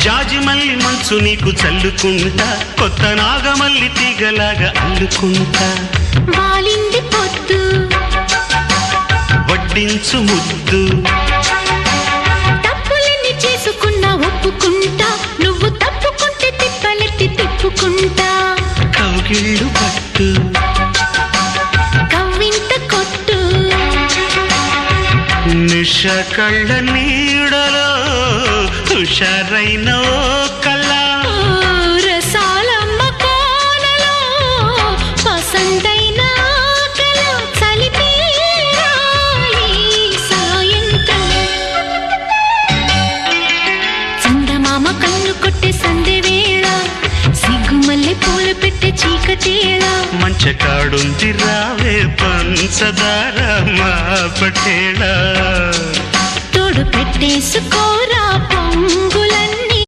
జాజి మల్లి మంచు నీకు చల్లుకుంటా కొత్త నాగమల్లి తీగలాగా అల్లుకుంటా వాలింది పొద్దు వడ్డించు ముద్దు తప్పులన్నీ చేసుకున్నా ఒప్పుకుంటా నువ్వు తప్పుకుంటే తిప్పలెత్తి తిప్పుకుంటా కౌగిళ్ళు పట్టు కవ్వింత కొట్టు నిష కళ్ళ నీడలో హుషారైన ఓ కళ రసాలమ్మ కోనలో పసందైన కళ చలిపేరాలి సాయంత్రం చందమామ కన్ను కొట్టే సందె వేళ సిగ్గుమల్లె పూలు పెట్టే చీకటేళ మంచకాడుంది రావే పంచదార మా పటేళ తోడు పెట్టేసుకోరా పొంగులని